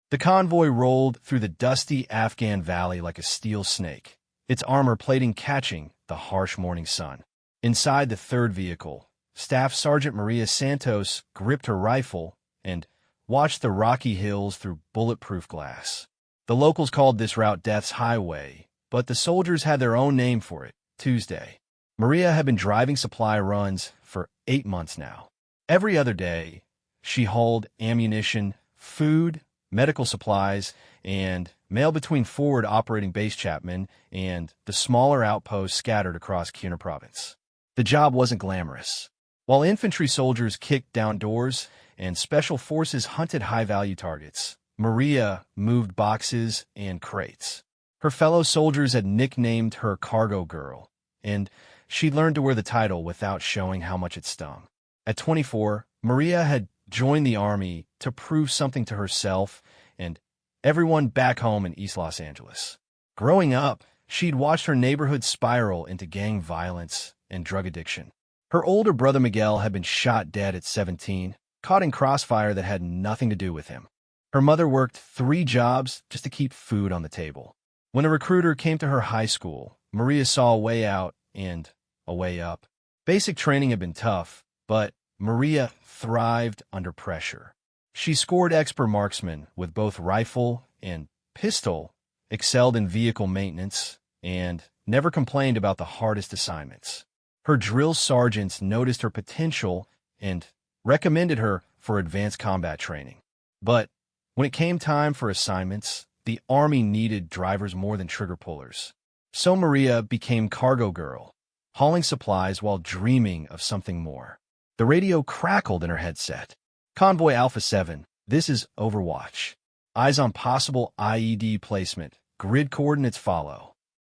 The convoy rolled through the dusty Afghan valley like a steel snake, its armor plating catching the harsh morning sun. Inside the third vehicle, Staff Sergeant Maria Santos gripped her rifle and watched the rocky hills through bulletproof glass. The locals called this route Death's Highway, but the soldiers had their own name for it, Tuesday. Maria had been driving supply runs for 8 months now. Every other day, she hauled ammunition, food, medical supplies, and mail between forward operating base Chapman and the smaller outposts scattered across Kiener province. The job wasn't glamorous. While infantry soldiers kicked down doors and special forces hunted high-value targets, Maria moved boxes and crates. Her fellow soldiers had nicknamed her Cargo Girl, and she learned to wear the title without showing how much it stung. At 24, Maria had joined the Army to prove something to herself and everyone back home in East Los Angeles. Growing up, she'd watched her neighborhood spiral into gang violence and drug addiction. Her older brother Miguel had been shot dead at 17, caught in crossfire that had nothing to do with him. Her mother worked 3 jobs just to keep food on the table. When a recruiter came to her high school, Maria saw a way out and a way up. Basic training had been tough, but Maria thrived under pressure. She scored expert marksman with both rifle and pistol, excelled in vehicle maintenance, and never complained about the hardest assignments. Her drill sergeants noticed her potential and recommended her for advanced combat training. But when it came time for assignments, the Army needed drivers more than trigger pullers. So Maria became Cargo Girl, hauling supplies while dreaming of something more. The radio crackled in her headset. Convoy Alpha 7, this is Overwatch. Eyes on possible IED placement. Grid coordinates follow.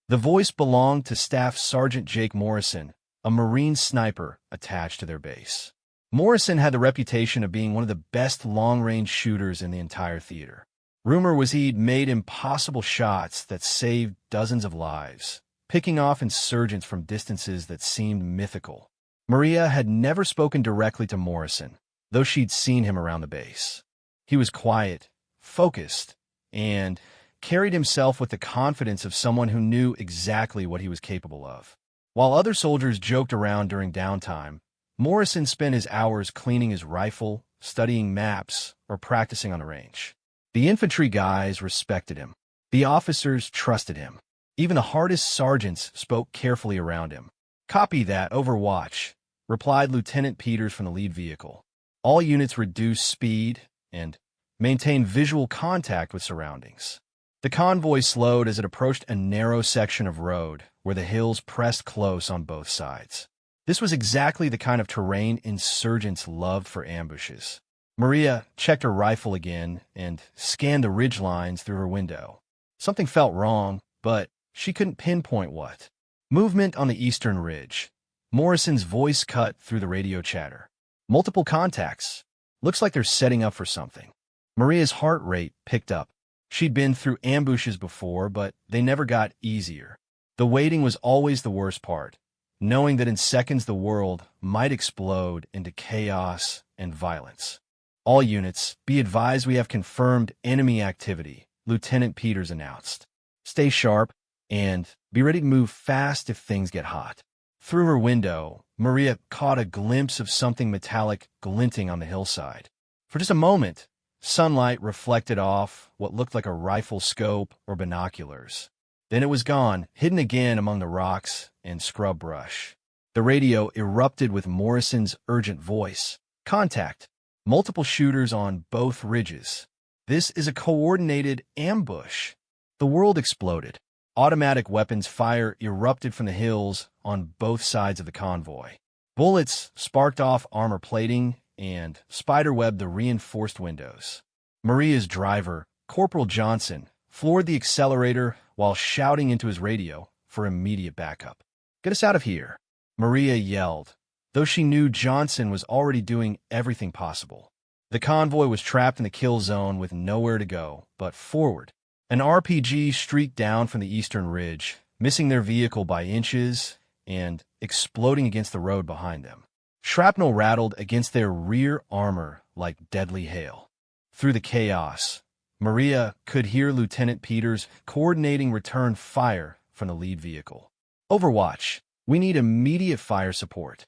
The voice belonged to Staff Sergeant Jake Morrison, a Marine sniper attached to their base. Morrison had the reputation of being one of the best long-range shooters in the entire theater. Rumor was he'd made impossible shots that saved dozens of lives, picking off insurgents from distances that seemed mythical. Maria had never spoken directly to Morrison, though she'd seen him around the base. He was quiet, focused, and carried himself with the confidence of someone who knew exactly what he was capable of. While other soldiers joked around during downtime, Morrison spent his hours cleaning his rifle, studying maps, or practicing on the range. The infantry guys respected him. The officers trusted him. Even the hardest sergeants spoke carefully around him. "Copy that, Overwatch," replied Lieutenant Peters from the lead vehicle. All units reduced speed and maintained visual contact with surroundings. The convoy slowed as it approached a narrow section of road where the hills pressed close on both sides. This was exactly the kind of terrain insurgents loved for ambushes. Maria checked her rifle again and scanned the ridge lines through her window. Something felt wrong, but she couldn't pinpoint what. Movement on the eastern ridge. Morrison's voice cut through the radio chatter. Multiple contacts. Looks like they're setting up for something. Maria's heart rate picked up. She'd been through ambushes before, but they never got easier. The waiting was always the worst part, knowing that in seconds the world might explode into chaos and violence. "All units, be advised we have confirmed enemy activity," Lieutenant Peters announced. "Stay sharp and be ready to move fast if things get hot." Through her window, Maria caught a glimpse of something metallic glinting on the hillside. For just a moment, sunlight reflected off what looked like a rifle scope or binoculars. Then it was gone, hidden again among the rocks and scrub brush. The radio erupted with Morrison's urgent voice. "Contact. Multiple shooters on both ridges. This is a coordinated ambush." The world exploded. Automatic weapons fire erupted from the hills on both sides of the convoy. Bullets sparked off armor plating and spiderwebbed the reinforced windows. Maria's driver, Corporal Johnson, floored the accelerator while shouting into his radio for immediate backup. "Get us out of here," Maria yelled, though she knew Johnson was already doing everything possible. The convoy was trapped in the kill zone with nowhere to go but forward. An RPG streaked down from the eastern ridge, missing their vehicle by inches and exploding against the road behind them. Shrapnel rattled against their rear armor like deadly hail. Through the chaos, Maria could hear Lieutenant Peters coordinating return fire from the lead vehicle. Overwatch, we need immediate fire support.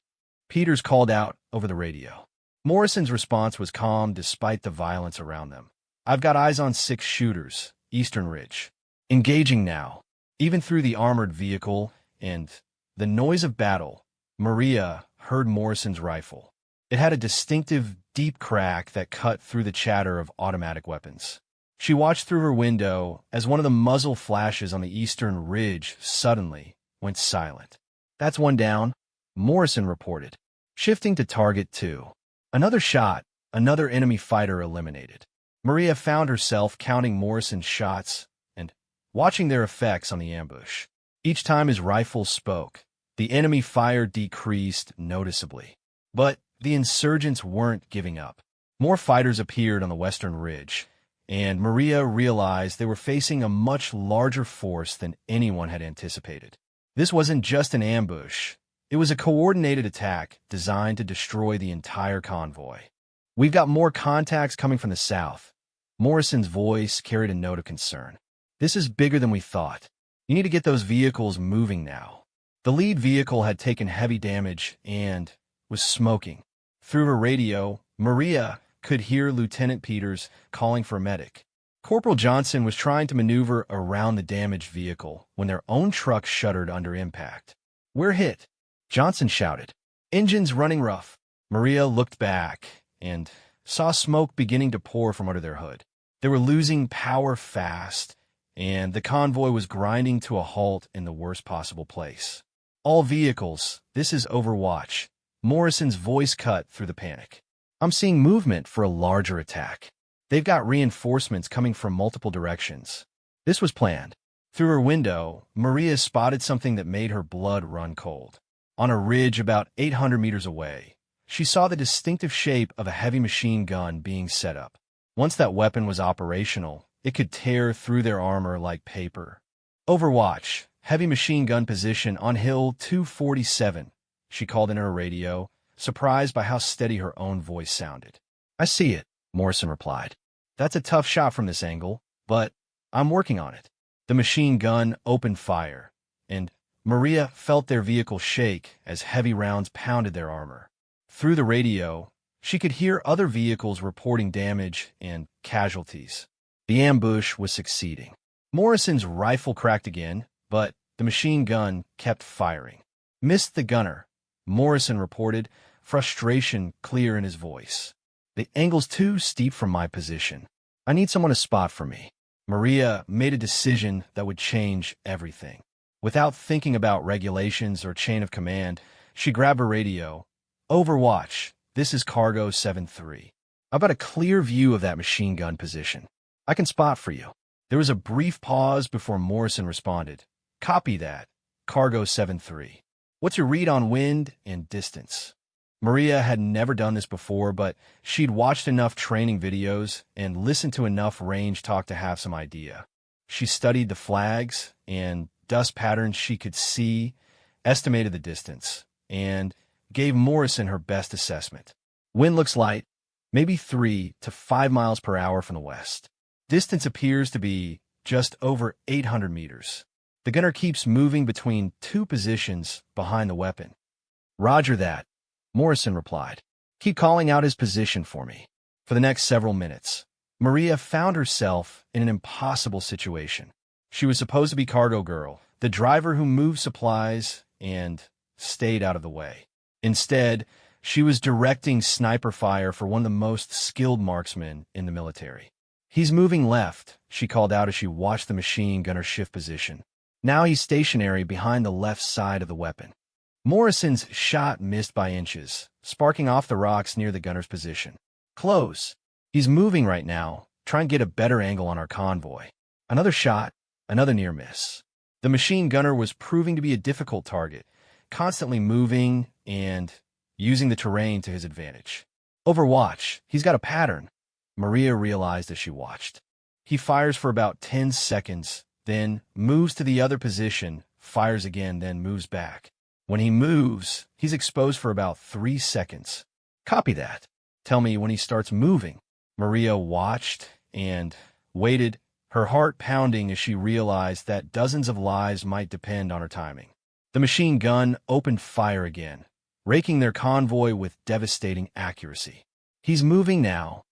Peters called out over the radio. Morrison's response was calm despite the violence around them. I've got eyes on 6 shooters, Eastern Ridge. Engaging now. Even through the armored vehicle and the noise of battle, Maria heard Morrison's rifle. It had a distinctive, deep crack that cut through the chatter of automatic weapons. She watched through her window as one of the muzzle flashes on the Eastern Ridge suddenly went silent. That's one down, Morrison reported. Shifting to target 2. Another shot, another enemy fighter eliminated. Maria found herself counting Morrison's shots and watching their effects on the ambush. Each time his rifle spoke, the enemy fire decreased noticeably. But the insurgents weren't giving up. More fighters appeared on the Western Ridge, and Maria realized they were facing a much larger force than anyone had anticipated. This wasn't just an ambush. It was a coordinated attack designed to destroy the entire convoy. We've got more contacts coming from the south. Morrison's voice carried a note of concern. This is bigger than we thought. You need to get those vehicles moving now. The lead vehicle had taken heavy damage and was smoking. Through her radio, Maria could hear Lieutenant Peters calling for a medic. Corporal Johnson was trying to maneuver around the damaged vehicle when their own truck shuddered under impact. We're hit, Johnson shouted. Engines running rough. Maria looked back and saw smoke beginning to pour from under their hood. They were losing power fast, and the convoy was grinding to a halt in the worst possible place. All vehicles, this is Overwatch. Morrison's voice cut through the panic. I'm seeing movement for a larger attack. They've got reinforcements coming from multiple directions. This was planned. Through her window, Maria spotted something that made her blood run cold. On a ridge about 800 meters away, she saw the distinctive shape of a heavy machine gun being set up. Once that weapon was operational, it could tear through their armor like paper. Overwatch, heavy machine gun position on Hill 247, she called in her radio, surprised by how steady her own voice sounded. I see it, Morrison replied. That's a tough shot from this angle, but I'm working on it. The machine gun opened fire, and Maria felt their vehicle shake as heavy rounds pounded their armor. Through the radio, she could hear other vehicles reporting damage and casualties. The ambush was succeeding. Morrison's rifle cracked again, but the machine gun kept firing. Missed the gunner, Morrison reported, frustration clear in his voice. The angle's too steep from my position. I need someone to spot for me. Maria made a decision that would change everything. Without thinking about regulations or chain of command, she grabbed her radio. Overwatch, this is Cargo 7-3. I've got a clear view of that machine gun position. I can spot for you. There was a brief pause before Morrison responded. Copy that, Cargo 7-3. What's your read on wind and distance? Maria had never done this before, but she'd watched enough training videos and listened to enough range talk to have some idea. She studied the flags and dust patterns she could see, estimated the distance, and gave Morrison her best assessment. Wind looks light, maybe 3 to 5 miles per hour from the west. Distance appears to be just over 800 meters. The gunner keeps moving between 2 positions behind the weapon. Roger that, Morrison replied. Keep calling out his position for me. For the next several minutes, Maria found herself in an impossible situation. She was supposed to be cargo girl, the driver who moved supplies and stayed out of the way. Instead, she was directing sniper fire for one of the most skilled marksmen in the military. He's moving left, she called out as she watched the machine gunner shift position. Now he's stationary behind the left side of the weapon. Morrison's shot missed by inches, sparking off the rocks near the gunner's position. Close. He's moving right now, trying to get a better angle on our convoy. Another shot, another near miss. The machine gunner was proving to be a difficult target, constantly moving and using the terrain to his advantage. Overwatch, he's got a pattern, Maria realized as she watched. He fires for about 10 seconds, then moves to the other position, fires again, then moves back. When he moves, he's exposed for about 3 seconds. Copy that. Tell me when he starts moving. Maria watched and waited, her heart pounding as she realized that dozens of lives might depend on her timing. The machine gun opened fire again, raking their convoy with devastating accuracy. "He's moving now."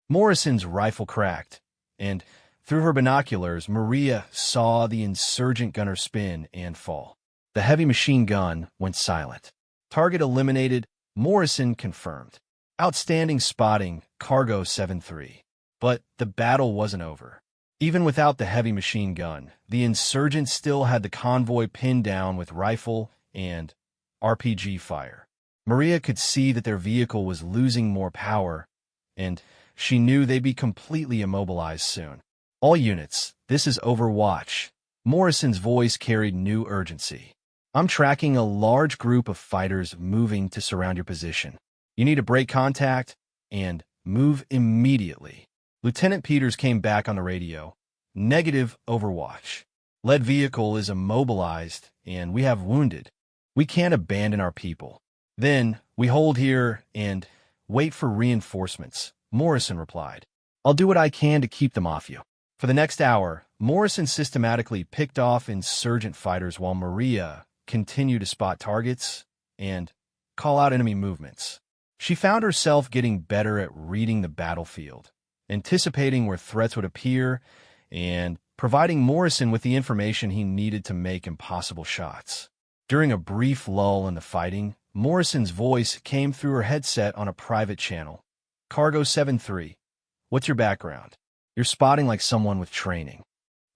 Morrison's rifle cracked, and through her binoculars, Maria saw the insurgent gunner spin and fall. The heavy machine gun went silent. Target eliminated, Morrison confirmed. Outstanding spotting, Cargo 7-3. But the battle wasn't over. Even without the heavy machine gun, the insurgents still had the convoy pinned down with rifle and RPG fire. Maria could see that their vehicle was losing more power, and she knew they'd be completely immobilized soon. "All units, this is Overwatch." Morrison's voice carried new urgency. "I'm tracking a large group of fighters moving to surround your position. You need to break contact and move immediately." Lieutenant Peters came back on the radio. "Negative, Overwatch. Lead vehicle is immobilized, and we have wounded. We can't abandon our people. Then we hold here and wait for reinforcements," Morrison replied. "I'll do what I can to keep them off you." For the next hour, Morrison systematically picked off insurgent fighters while Maria continued to spot targets and call out enemy movements. She found herself getting better at reading the battlefield, anticipating where threats would appear, and providing Morrison with the information he needed to make impossible shots. During a brief lull in the fighting, Morrison's voice came through her headset on a private channel. "Cargo 7-3, what's your background? You're spotting like someone with training."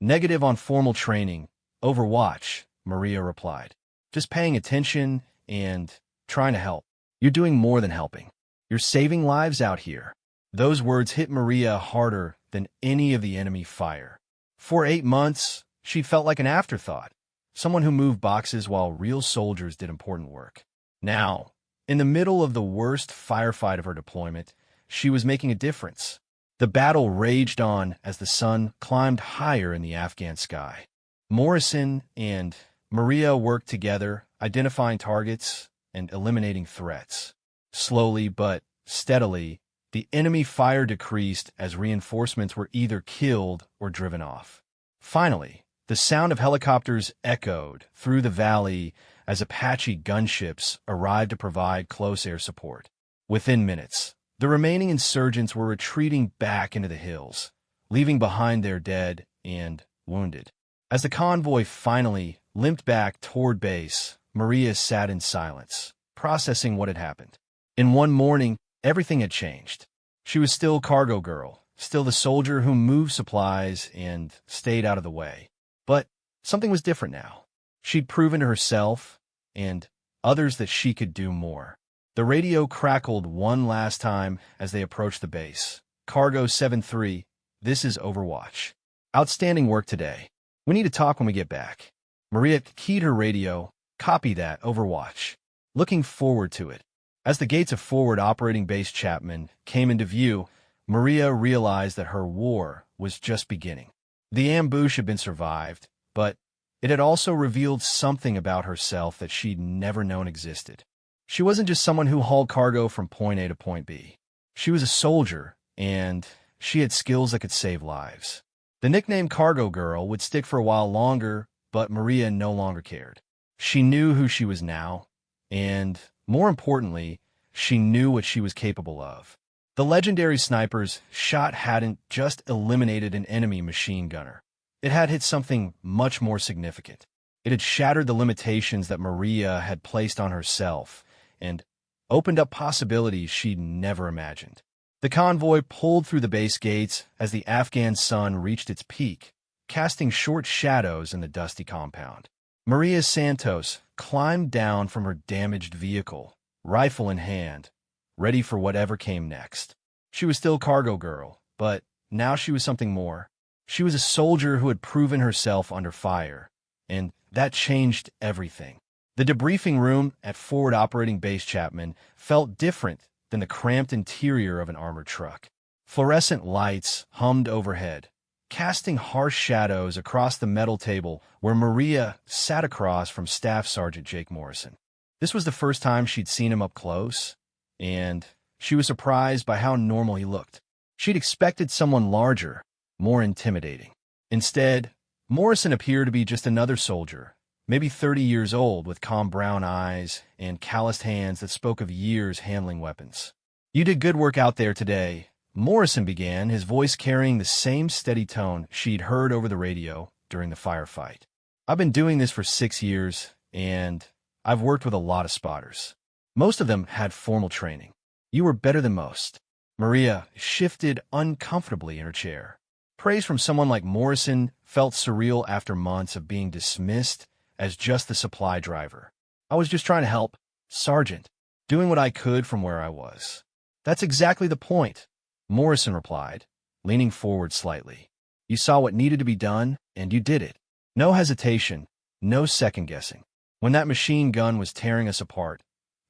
"Negative on formal training, Overwatch," Maria replied. "Just paying attention and trying to help." "You're doing more than helping. You're saving lives out here." Those words hit Maria harder than any of the enemy fire. For 8 months, she felt like an afterthought, someone who moved boxes while real soldiers did important work. Now, in the middle of the worst firefight of her deployment, she was making a difference. The battle raged on as the sun climbed higher in the Afghan sky. Morrison and Maria worked together, identifying targets and eliminating threats. Slowly but steadily, the enemy fire decreased as reinforcements were either killed or driven off. Finally, the sound of helicopters echoed through the valley as Apache gunships arrived to provide close air support. Within minutes, the remaining insurgents were retreating back into the hills, leaving behind their dead and wounded. As the convoy finally limped back toward base, Maria sat in silence, processing what had happened. In one morning, everything had changed. She was still cargo girl, still the soldier who moved supplies and stayed out of the way. But something was different now. She'd proven to herself and others that she could do more. The radio crackled one last time as they approached the base. "Cargo 7-3, this is Overwatch. Outstanding work today. We need to talk when we get back." Maria keyed her radio. "Copy that, Overwatch. Looking forward to it." As the gates of Forward Operating Base Chapman came into view, Maria realized that her war was just beginning. The ambush had been survived, but it had also revealed something about herself that she'd never known existed. She wasn't just someone who hauled cargo from point A to point B. She was a soldier, and she had skills that could save lives. The nickname Cargo Girl would stick for a while longer, but Maria no longer cared. She knew who she was now, and more importantly, she knew what she was capable of. The legendary sniper's shot hadn't just eliminated an enemy machine gunner. It had hit something much more significant. It had shattered the limitations that Maria had placed on herself and opened up possibilities she'd never imagined. The convoy pulled through the base gates as the Afghan sun reached its peak, casting short shadows in the dusty compound. Maria Santos climbed down from her damaged vehicle, rifle in hand, ready for whatever came next. She was still cargo girl, but now she was something more. She was a soldier who had proven herself under fire, and that changed everything. The debriefing room at Forward Operating Base Chapman felt different than the cramped interior of an armored truck. Fluorescent lights hummed overhead, casting harsh shadows across the metal table where Maria sat across from Staff Sergeant Jake Morrison. This was the first time she'd seen him up close, and she was surprised by how normal he looked. She'd expected someone larger, more intimidating. Instead, Morrison appeared to be just another soldier, maybe 30 years old with calm brown eyes and calloused hands that spoke of years handling weapons. "You did good work out there today," Morrison began, his voice carrying the same steady tone she'd heard over the radio during the firefight. "I've been doing this for 6 years, and I've worked with a lot of spotters. Most of them had formal training. You were better than most." Maria shifted uncomfortably in her chair. Praise from someone like Morrison felt surreal after months of being dismissed as just the supply driver. "I was just trying to help, Sergeant, doing what I could from where I was." "That's exactly the point," Morrison replied, leaning forward slightly. "You saw what needed to be done, and you did it. No hesitation, no second-guessing. When that machine gun was tearing us apart,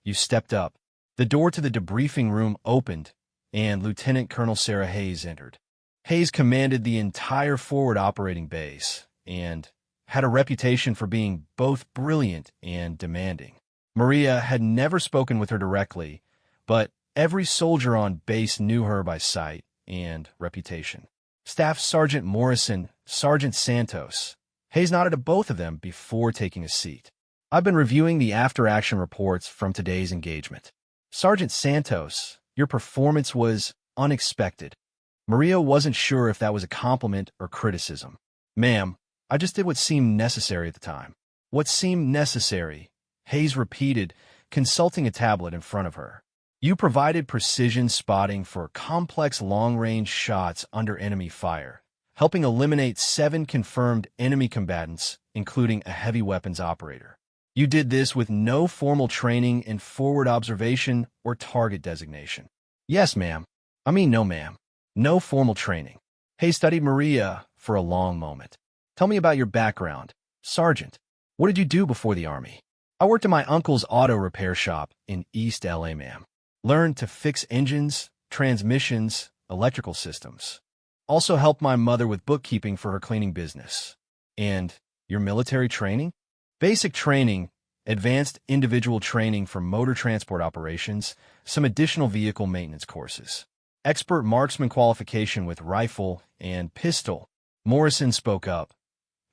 you stepped up." The door to the debriefing room opened, and Lieutenant Colonel Sarah Hayes entered. Hayes commanded the entire forward operating base and had a reputation for being both brilliant and demanding. Maria had never spoken with her directly, but every soldier on base knew her by sight and reputation. Staff Sergeant Morrison, Sergeant Santos. Hayes nodded to both of them before taking a seat. "I've been reviewing the after-action reports from today's engagement. Sergeant Santos, your performance was unexpected." Maria wasn't sure if that was a compliment or criticism. "Ma'am, I just did what seemed necessary at the time." "What seemed necessary?" Hayes repeated, consulting a tablet in front of her. "You provided precision spotting for complex long-range shots under enemy fire, helping eliminate 7 confirmed enemy combatants, including a heavy weapons operator. You did this with no formal training in forward observation or target designation." "Yes, ma'am. I mean, no, ma'am. No formal training." Hayes studied Maria for a long moment. "Tell me about your background, Sergeant. What did you do before the Army?" "I worked in my uncle's auto repair shop in East LA, ma'am. Learned to fix engines, transmissions, electrical systems. Also helped my mother with bookkeeping for her cleaning business." "And your military training?" "Basic training, advanced individual training for motor transport operations, some additional vehicle maintenance courses. Expert marksman qualification with rifle and pistol." Morrison spoke up.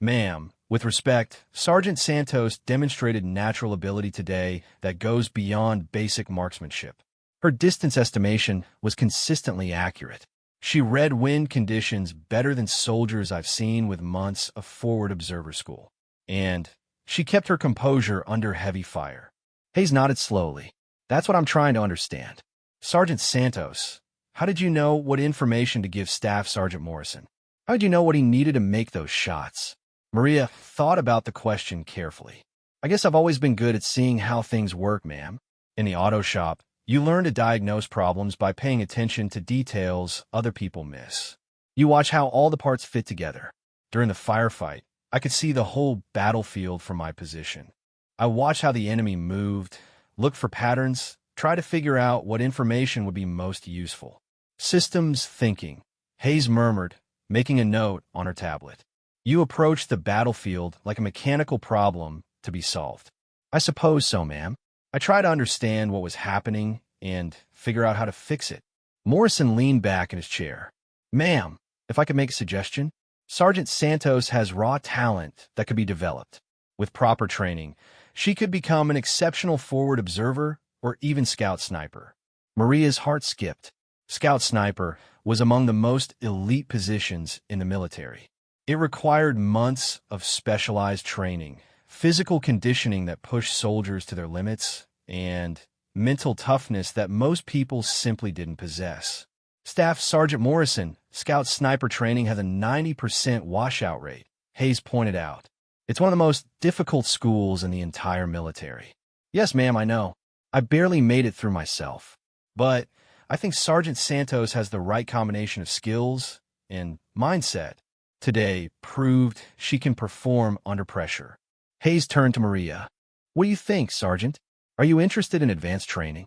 "Ma'am, with respect, Sergeant Santos demonstrated natural ability today that goes beyond basic marksmanship. Her distance estimation was consistently accurate. She read wind conditions better than soldiers I've seen with months of forward observer school. And she kept her composure under heavy fire." Hayes nodded slowly. "That's what I'm trying to understand. Sergeant Santos, how did you know what information to give Staff Sergeant Morrison? How did you know what he needed to make those shots?" Maria thought about the question carefully. "I guess I've always been good at seeing how things work, ma'am. In the auto shop, you learn to diagnose problems by paying attention to details other people miss. You watch how all the parts fit together. During the firefight, I could see the whole battlefield from my position. I watched how the enemy moved, looked for patterns, try to figure out what information would be most useful." "Systems thinking," Hayes murmured, making a note on her tablet. "You approached the battlefield like a mechanical problem to be solved." "I suppose so, ma'am. I try to understand what was happening and figure out how to fix it." Morrison leaned back in his chair. "Ma'am, if I could make a suggestion, Sergeant Santos has raw talent that could be developed. With proper training, she could become an exceptional forward observer or even scout sniper." Maria's heart skipped. Scout sniper was among the most elite positions in the military. It required months of specialized training, physical conditioning that pushed soldiers to their limits, and mental toughness that most people simply didn't possess. Staff Sergeant Morrison, Scout sniper training has a 90% washout rate, Hayes pointed out. "It's one of the most difficult schools in the entire military." "Yes, ma'am, I know. I barely made it through myself. But I think Sergeant Santos has the right combination of skills and mindset. Today proved she can perform under pressure." Hayes turned to Maria. "What do you think, Sergeant? Are you interested in advanced training?"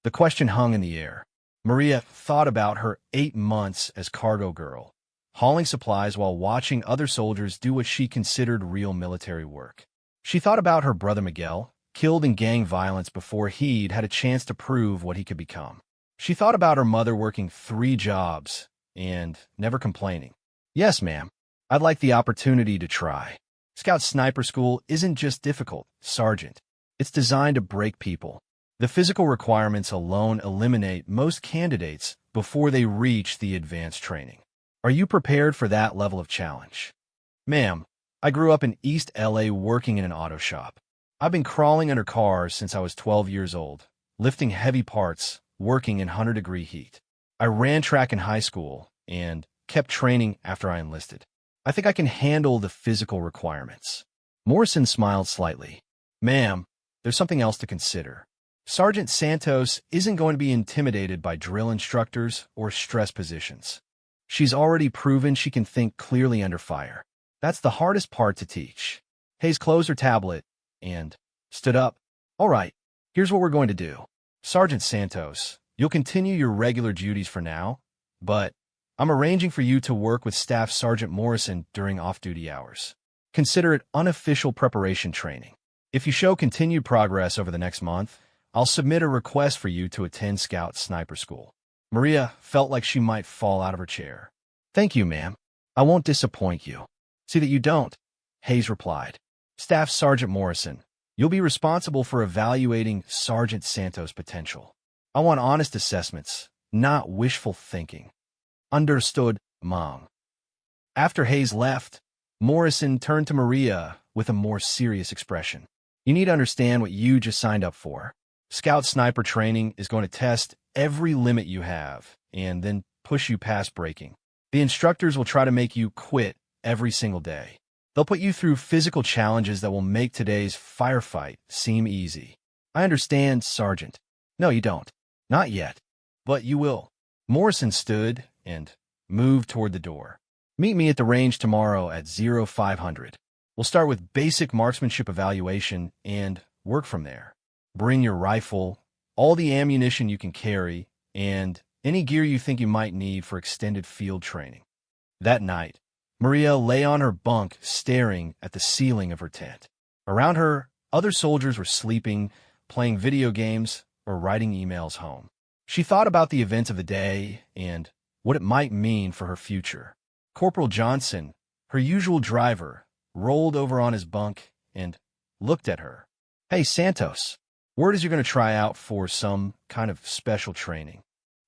The question hung in the air. Maria thought about her 8 months as cargo girl, hauling supplies while watching other soldiers do what she considered real military work. She thought about her brother Miguel, killed in gang violence before he'd had a chance to prove what he could become. She thought about her mother working 3 jobs and never complaining. Yes, ma'am. I'd like the opportunity to try. Scout Sniper School isn't just difficult, Sergeant. It's designed to break people. The physical requirements alone eliminate most candidates before they reach the advanced training. Are you prepared for that level of challenge? Ma'am, I grew up in East LA working in an auto shop. I've been crawling under cars since I was 12 years old, lifting heavy parts, working in 100-degree heat. I ran track in high school and kept training after I enlisted. I think I can handle the physical requirements. Morrison smiled slightly. Ma'am, there's something else to consider. Sergeant Santos isn't going to be intimidated by drill instructors or stress positions. She's already proven she can think clearly under fire. That's the hardest part to teach. Hayes closed her tablet and stood up. All right, here's what we're going to do. Sergeant Santos, you'll continue your regular duties for now, but I'm arranging for you to work with Staff Sergeant Morrison during off-duty hours. Consider it unofficial preparation training. If you show continued progress over the next month, I'll submit a request for you to attend Scout Sniper School. Maria felt like she might fall out of her chair. Thank you, ma'am. I won't disappoint you. See that you don't, Hayes replied. Staff Sergeant Morrison, you'll be responsible for evaluating Sergeant Santos' potential. I want honest assessments, not wishful thinking. Understood, Mom. After Hayes left, Morrison turned to Maria with a more serious expression. You need to understand what you just signed up for. Scout Sniper training is going to test every limit you have and then push you past breaking. The instructors will try to make you quit every single day. They'll put you through physical challenges that will make today's firefight seem easy. I understand, Sergeant. No, you don't. Not yet. But you will. Morrison stood and moved toward the door. Meet me at the range tomorrow at 0500. We'll start with basic marksmanship evaluation and work from there. Bring your rifle, all the ammunition you can carry, and any gear you think you might need for extended field training. That night, Maria lay on her bunk staring at the ceiling of her tent. Around her, other soldiers were sleeping, playing video games, or writing emails home. She thought about the events of the day and what it might mean for her future. Corporal Johnson, her usual driver, rolled over on his bunk and looked at her. Hey, Santos, word is you're going to try out for some kind of special training.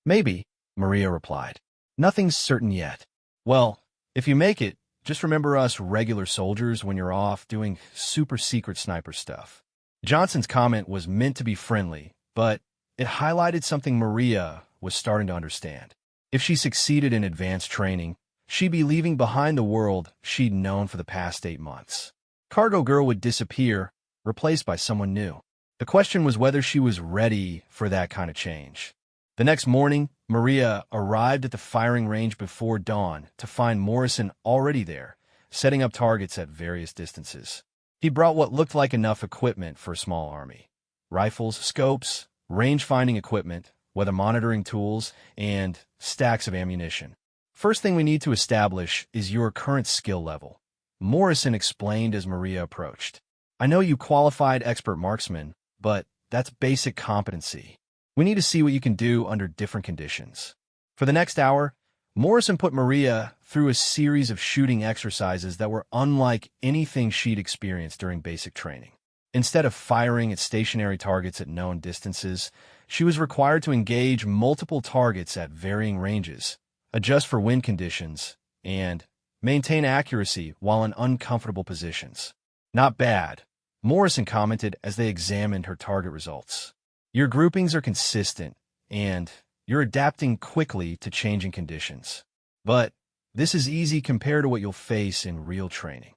Maybe, Maria replied. Nothing's certain yet. Well, if you make it, just remember us regular soldiers when you're off doing super secret sniper stuff. Johnson's comment was meant to be friendly, but it highlighted something Maria was starting to understand. If she succeeded in advanced training, she'd be leaving behind the world she'd known for the past 8 months. Cargo Girl would disappear, replaced by someone new. The question was whether she was ready for that kind of change. The next morning, Maria arrived at the firing range before dawn to find Morrison already there, setting up targets at various distances. He brought what looked like enough equipment for a small army. Rifles, scopes, range-finding equipment, weather monitoring tools, and stacks of ammunition. First thing we need to establish is your current skill level, Morrison explained as Maria approached. I know you qualified expert marksman, but that's basic competency. We need to see what you can do under different conditions. For the next hour, Morrison put Maria through a series of shooting exercises that were unlike anything she'd experienced during basic training. Instead of firing at stationary targets at known distances, she was required to engage multiple targets at varying ranges, adjust for wind conditions, and maintain accuracy while in uncomfortable positions. Not bad, Morrison commented as they examined her target results. Your groupings are consistent, and you're adapting quickly to changing conditions. But this is easy compared to what you'll face in real training.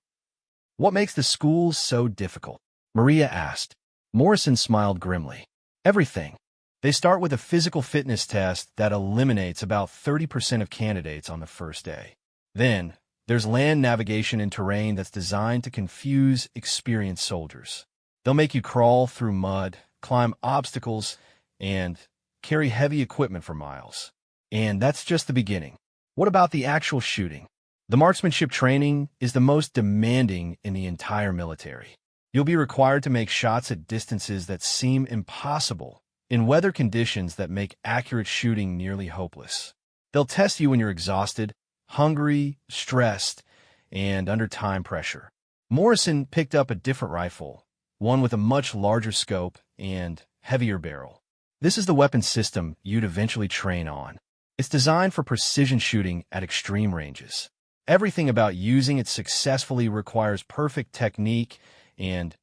What makes the schools so difficult? Maria asked. Morrison smiled grimly. Everything. They start with a physical fitness test that eliminates about 30% of candidates on the first day. Then, there's land navigation in terrain that's designed to confuse experienced soldiers. They'll make you crawl through mud, climb obstacles, and carry heavy equipment for miles. And that's just the beginning. What about the actual shooting? The marksmanship training is the most demanding in the entire military. You'll be required to make shots at distances that seem impossible, in weather conditions that make accurate shooting nearly hopeless. They'll test you when you're exhausted, hungry, stressed, and under time pressure. Morrison picked up a different rifle, one with a much larger scope and heavier barrel. This is the weapon system you'd eventually train on. It's designed for precision shooting at extreme ranges. Everything about using it successfully requires perfect technique and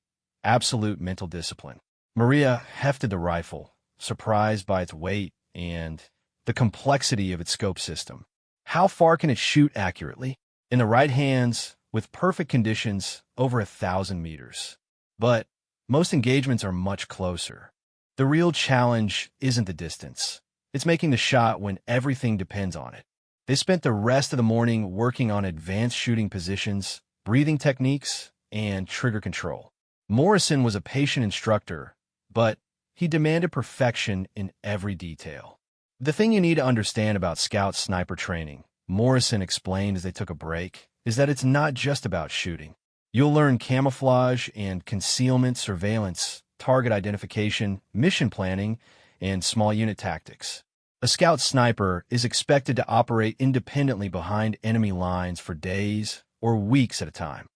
absolute mental discipline. Maria hefted the rifle, surprised by its weight and the complexity of its scope system. How far can it shoot accurately? In the right hands, with perfect conditions, over 1,000 meters. But most engagements are much closer. The real challenge isn't the distance. It's making the shot when everything depends on it. They spent the rest of the morning working on advanced shooting positions, breathing techniques, and trigger control. Morrison was a patient instructor, but he demanded perfection in every detail. The thing you need to understand about Scout sniper training, Morrison explained as they took a break, is that it's not just about shooting. You'll learn camouflage and concealment, surveillance, target identification, mission planning, and small unit tactics. A Scout sniper is expected to operate independently behind enemy lines for days or weeks at a time.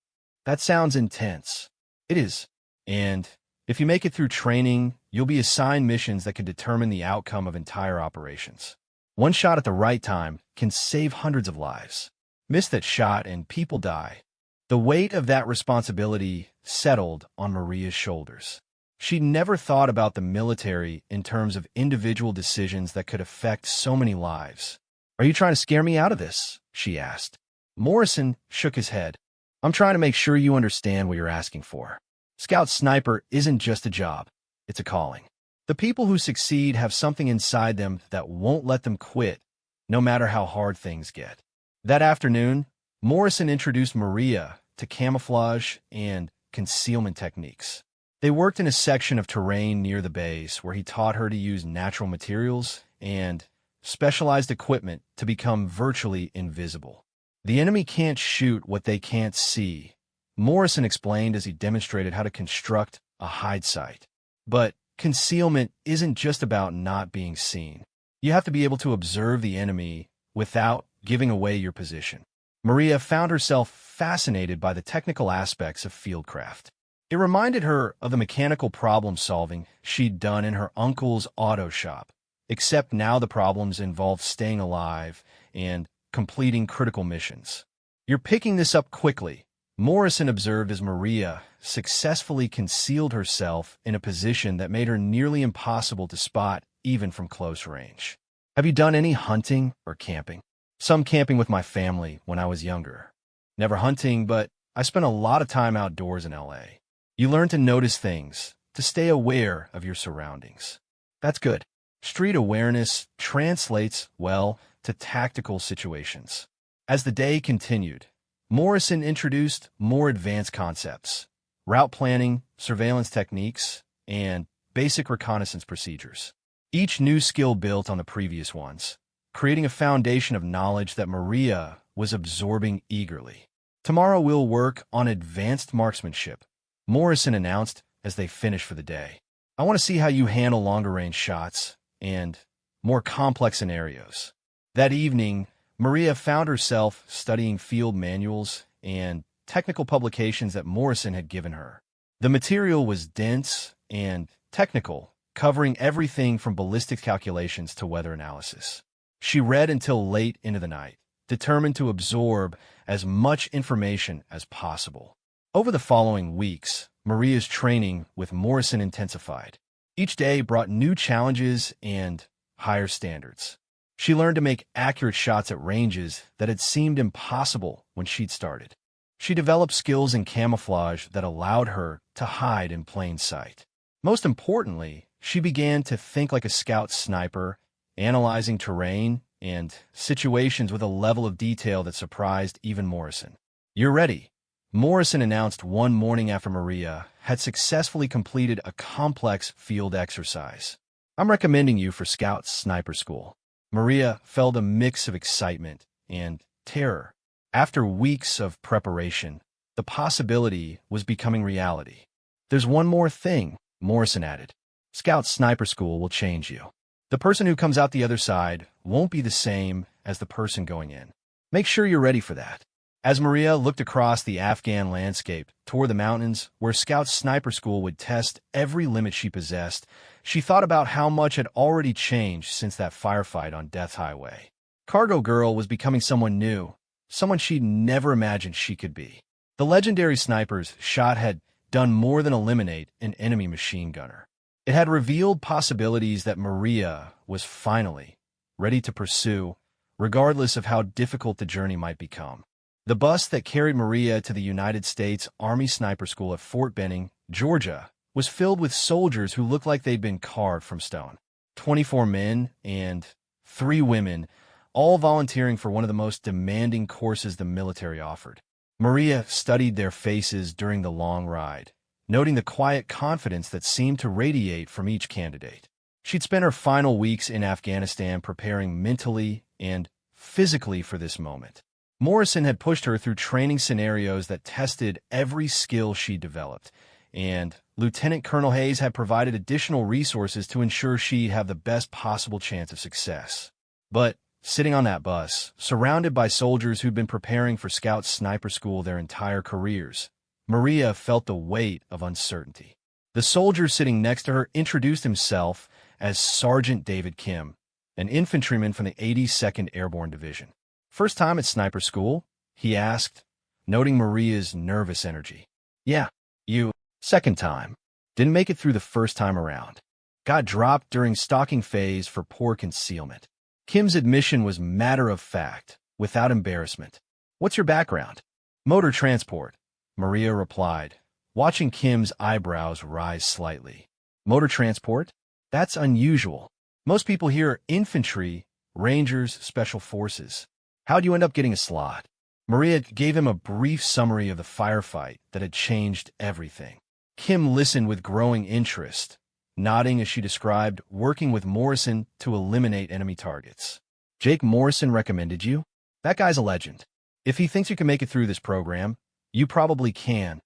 That sounds intense. It is. And if you make it through training, you'll be assigned missions that can determine the outcome of entire operations. One shot at the right time can save hundreds of lives. Miss that shot and people die. The weight of that responsibility settled on Maria's shoulders. She never thought about the military in terms of individual decisions that could affect so many lives. "Are you trying to scare me out of this?" she asked. Morrison shook his head. "I'm trying to make sure you understand what you're asking for. Scout sniper isn't just a job. It's a calling. The people who succeed have something inside them that won't let them quit, no matter how hard things get." That afternoon, Morrison introduced Maria to camouflage and concealment techniques. They worked in a section of terrain near the base where he taught her to use natural materials and specialized equipment to become virtually invisible. "The enemy can't shoot what they can't see," Morrison explained as he demonstrated how to construct a hide site. But concealment isn't just about not being seen. You have to be able to observe the enemy without giving away your position. Maria found herself fascinated by the technical aspects of fieldcraft. It reminded her of the mechanical problem-solving she'd done in her uncle's auto shop, except now the problems involved staying alive and completing critical missions. "You're picking this up quickly," Morrison observed as Maria successfully concealed herself in a position that made her nearly impossible to spot even from close range. "Have you done any hunting or camping?" "Some camping with my family when I was younger. Never hunting, but I spent a lot of time outdoors in LA. You learn to notice things, to stay aware of your surroundings." "That's good." Street awareness translates well to tactical situations. As the day continued, Morrison introduced more advanced concepts: route planning, surveillance techniques, and basic reconnaissance procedures. Each new skill built on the previous ones, creating a foundation of knowledge that Maria was absorbing eagerly. "Tomorrow we'll work on advanced marksmanship," Morrison announced as they finished for the day. "I want to see how you handle longer-range shots and more complex scenarios." That evening, Maria found herself studying field manuals and technical publications that Morrison had given her. The material was dense and technical, covering everything from ballistic calculations to weather analysis. She read until late into the night, determined to absorb as much information as possible. Over the following weeks, Maria's training with Morrison intensified. Each day brought new challenges and higher standards. She learned to make accurate shots at ranges that had seemed impossible when she'd started. She developed skills in camouflage that allowed her to hide in plain sight. Most importantly, she began to think like a scout sniper, analyzing terrain and situations with a level of detail that surprised even Morrison. "You're ready," Morrison announced one morning after Maria had successfully completed a complex field exercise. "I'm recommending you for Scout Sniper School." Maria felt a mix of excitement and terror. After weeks of preparation, the possibility was becoming reality. "There's one more thing," Morrison added. "Scout Sniper School will change you. The person who comes out the other side won't be the same as the person going in. Make sure you're ready for that. As Maria looked across the Afghan landscape toward the mountains where Scout's sniper school would test every limit she possessed, she thought about how much had already changed since that firefight on Death Highway. Cargo Girl was becoming someone new, someone she'd never imagined she could be. The legendary sniper's shot had done more than eliminate an enemy machine gunner. It had revealed possibilities that Maria was finally ready to pursue, regardless of how difficult the journey might become. The bus that carried Maria to the United States Army Sniper School at Fort Benning, Georgia, was filled with soldiers who looked like they'd been carved from stone. 24 men and 3 women, all volunteering for one of the most demanding courses the military offered. Maria studied their faces during the long ride, noting the quiet confidence that seemed to radiate from each candidate. She'd spent her final weeks in Afghanistan preparing mentally and physically for this moment. Morrison had pushed her through training scenarios that tested every skill she developed, and Lieutenant Colonel Hayes had provided additional resources to ensure she'd have the best possible chance of success. But sitting on that bus, surrounded by soldiers who'd been preparing for Scout Sniper School their entire careers, Maria felt the weight of uncertainty. The soldier sitting next to her introduced himself as Sergeant David Kim, an infantryman from the 82nd Airborne Division. "First time at sniper school?" he asked, noting Maria's nervous energy. "Yeah, you." "Second time. Didn't make it through the first time around. Got dropped during stalking phase for poor concealment." Kim's admission was matter of fact, without embarrassment. "What's your background?" "Motor transport," Maria replied, watching Kim's eyebrows rise slightly. "Motor transport? That's unusual. Most people here are infantry, rangers, special forces. How'd you end up getting a slot?" Maria gave him a brief summary of the firefight that had changed everything. Kim listened with growing interest, nodding as she described working with Morrison to eliminate enemy targets. "Jake Morrison recommended you? That guy's a legend. If he thinks you can make it through this program, you probably can."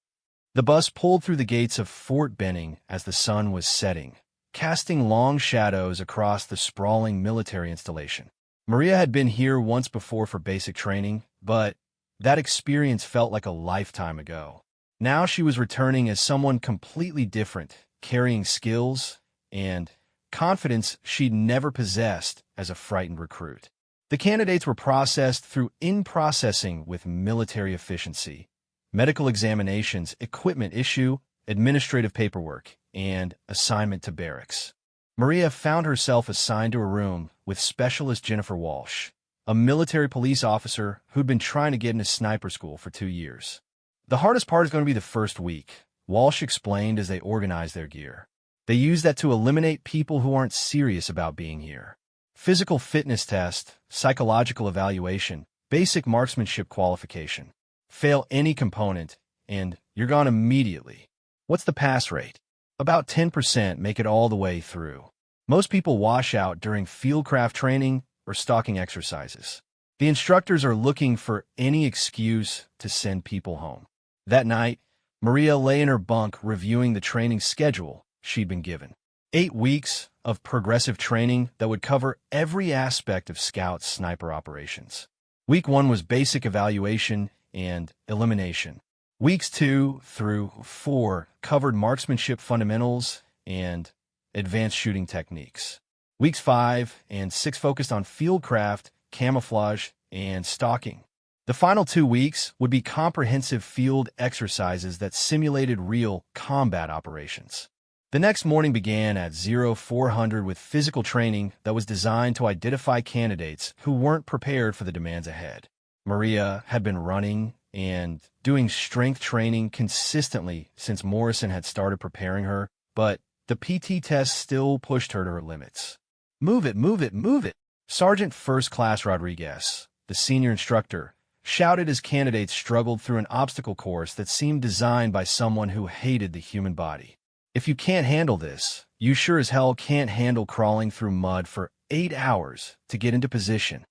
The bus pulled through the gates of Fort Benning as the sun was setting, casting long shadows across the sprawling military installation. Maria had been here once before for basic training, but that experience felt like a lifetime ago. Now she was returning as someone completely different, carrying skills and confidence she'd never possessed as a frightened recruit. The candidates were processed through in-processing with military efficiency, medical examinations, equipment issue, administrative paperwork, and assignment to barracks. Maria found herself assigned to a room with Specialist Jennifer Walsh, a military police officer who'd been trying to get into sniper school for 2 years. "The hardest part is going to be the first week," Walsh explained as they organized their gear. "They use that to eliminate people who aren't serious about being here. Physical fitness test, psychological evaluation, basic marksmanship qualification. Fail any component, and you're gone immediately." "What's the pass rate?" "About 10% make it all the way through. Most people wash out during fieldcraft training or stalking exercises. The instructors are looking for any excuse to send people home." That night, Maria lay in her bunk reviewing the training schedule she'd been given. 8 weeks of progressive training that would cover every aspect of Scout sniper operations. Week 1 was basic evaluation and elimination. Weeks 2 through 4 covered marksmanship fundamentals and advanced shooting techniques. Weeks 5 and 6 focused on fieldcraft, camouflage, and stalking. The final 2 weeks would be comprehensive field exercises that simulated real combat operations. The next morning began at 0400 with physical training that was designed to identify candidates who weren't prepared for the demands ahead. Maria had been running and doing strength training consistently since Morrison had started preparing her, but the PT test still pushed her to her limits. "Move it, move it, move it!" Sergeant First Class Rodriguez, the senior instructor, shouted as candidates struggled through an obstacle course that seemed designed by someone who hated the human body. "If you can't handle this, you sure as hell can't handle crawling through mud for 8 hours to get into position."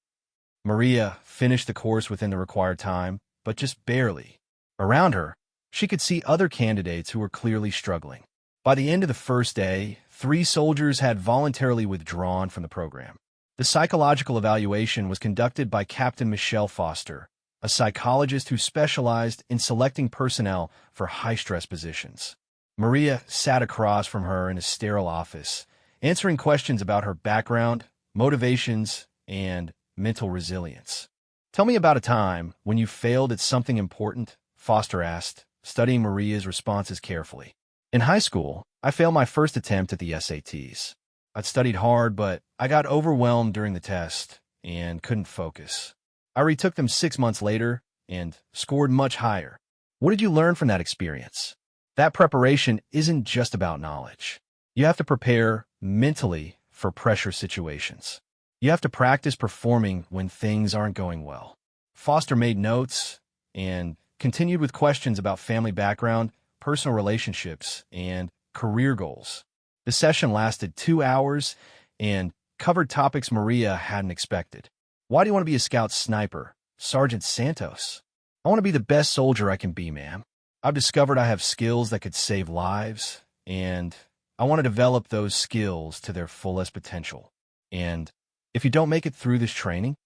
Maria finished the course within the required time, but just barely. Around her, she could see other candidates who were clearly struggling. By the end of the first day, 3 soldiers had voluntarily withdrawn from the program. The psychological evaluation was conducted by Captain Michelle Foster, a psychologist who specialized in selecting personnel for high-stress positions. Maria sat across from her in a sterile office, answering questions about her background, motivations, and mental resilience. "Tell me about a time when you failed at something important," Foster asked, studying Maria's responses carefully. "In high school, I failed my first attempt at the SATs. I'd studied hard, but I got overwhelmed during the test and couldn't focus. I retook them 6 months later and scored much higher." What did you learn from that experience? That preparation isn't just about knowledge. You have to prepare mentally for pressure situations. You have to practice performing when things aren't going well. Foster made notes and continued with questions about family background, personal relationships, and career goals. The session lasted 2 hours and covered topics Maria hadn't expected. "Why do you want to be a scout sniper, Sergeant Santos?" "I want to be the best soldier I can be, ma'am. I've discovered I have skills that could save lives, and I want to develop those skills to their fullest potential. And if you don't make it through this training,